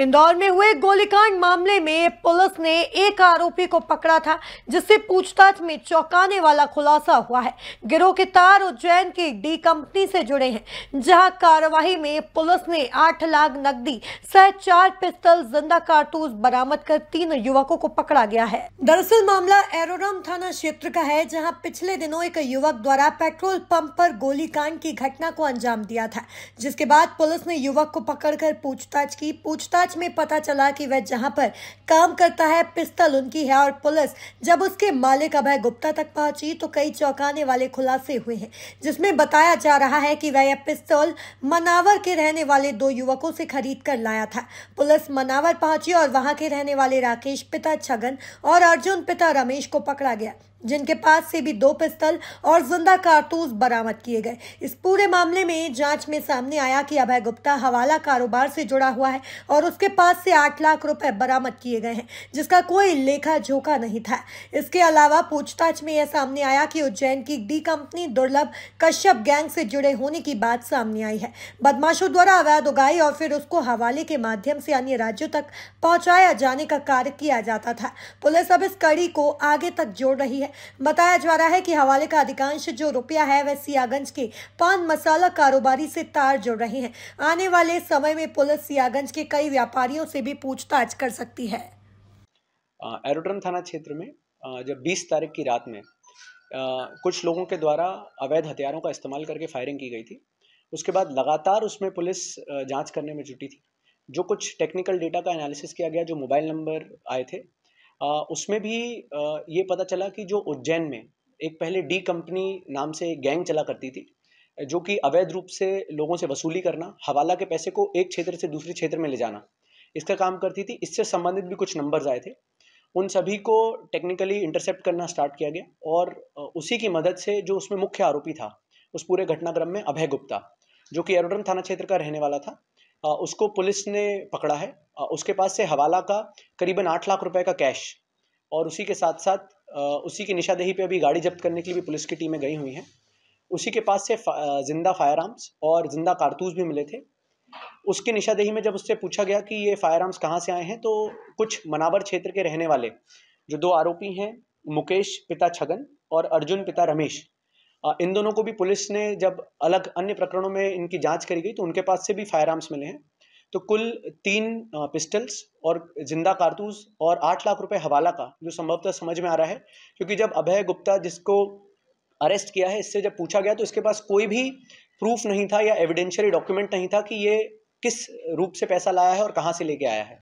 इंदौर में हुए गोलीकांड मामले में पुलिस ने एक आरोपी को पकड़ा था, जिससे पूछताछ में चौंकाने वाला खुलासा हुआ है। गिरोह के तार उज्जैन की डी कंपनी से जुड़े हैं, जहां कार्यवाही में पुलिस ने 8 लाख नकदी सहित 4 पिस्टल, जिंदा कारतूस बरामद कर 3 युवकों को पकड़ा गया है। दरअसल मामला एरोड्रम थाना क्षेत्र का है, जहां पिछले दिनों एक युवक द्वारा पेट्रोल पंप पर गोलीकांड की घटना को अंजाम दिया था, जिसके बाद पुलिस ने युवक को पकड़कर पूछताछ की। पूछताछ में पता चला कि वह जहां पर काम करता है पिस्तौल उनकी है, और पुलिस जब उसके मालिक अभय गुप्ता तक पहुंची तो कई चौंकाने वाले खुलासे हुए हैं, जिसमें बताया जा रहा है कि वह यह पिस्तौल मनावर के रहने वाले 2 युवकों से खरीद कर लाया था। पुलिस मनावर पहुंची और वहां के रहने वाले राकेश पिता छगन और अर्जुन पिता रमेश को पकड़ा गया, जिनके पास से भी 2 पिस्तौल और जिंदा कारतूस बरामद किए गए। इस पूरे मामले में जांच में सामने आया कि अभय गुप्ता हवाला कारोबार से जुड़ा हुआ है और उसके पास से 8 लाख रुपए बरामद किए गए हैं, जिसका कोई लेखा जोखा नहीं था। इसके अलावा पूछताछ में यह सामने आया कि उज्जैन की डी कंपनी दुर्लभ कश्यप गैंग से जुड़े होने की बात सामने आई है। बदमाशों द्वारा अवैध उगाई और फिर उसको हवाले के माध्यम से अन्य राज्यों तक पहुंचाया जाने का कार्य किया जाता था। पुलिस अब इस कड़ी को आगे तक जोड़ रही है। बताया जा रहा है कि हवाले का अधिकांश जो रुपया है वह सियागंज के पान मसाला कारोबारी से तार जोड़ रहे हैं। आने वाले समय में पुलिस सियागंज के कई व्यापारियों से भी पूछताछ कर सकती है। एरोड्रम थाना क्षेत्र में जब 20 तारीख की रात में कुछ लोगों के द्वारा अवैध हथियारों का इस्तेमाल करके फायरिंग की गई थी, उसके बाद लगातार उसमें पुलिस जांच करने में जुटी थी। जो कुछ टेक्निकल डेटा का एनालिसिस किया गया, जो मोबाइल नंबर आए थे, उसमें भी ये पता चला कि जो उज्जैन में एक पहले डी कंपनी नाम से एक गैंग चला करती थी, जो कि अवैध रूप से लोगों से वसूली करना, हवाला के पैसे को एक क्षेत्र से दूसरे क्षेत्र में ले जाना, इसका काम करती थी। इससे संबंधित भी कुछ नंबर्स आए थे, उन सभी को टेक्निकली इंटरसेप्ट करना स्टार्ट किया गया और उसी की मदद से जो उसमें मुख्य आरोपी था उस पूरे घटनाक्रम में, अभय गुप्ता, जो कि एरोड्रम थाना क्षेत्र का रहने वाला था, उसको पुलिस ने पकड़ा है। उसके पास से हवाला का करीबन 8 लाख रुपए का कैश और उसी के साथ साथ उसी की निशानदेही पे अभी गाड़ी जब्त करने के लिए भी पुलिस की टीमें गई हुई हैं। उसी के पास से जिंदा फायर आर्म्स और जिंदा कारतूस भी मिले थे। उसकी निशानदेही में जब उससे पूछा गया कि ये फायर आर्म्स कहाँ से आए हैं, तो कुछ मनावर क्षेत्र के रहने वाले जो 2 आरोपी हैं, मुकेश पिता छगन और अर्जुन पिता रमेश, इन दोनों को भी पुलिस ने जब अलग अन्य प्रकरणों में इनकी जांच करी गई तो उनके पास से भी फायर आर्म्स मिले हैं। तो कुल 3 पिस्टल्स और जिंदा कारतूस और 8 लाख रुपए हवाला का, जो संभवतः समझ में आ रहा है क्योंकि जब अभय गुप्ता, जिसको अरेस्ट किया है, इससे जब पूछा गया तो इसके पास कोई भी प्रूफ नहीं था या एविडेंशियरी डॉक्यूमेंट नहीं था कि ये किस रूप से पैसा लाया है और कहाँ से लेके आया है।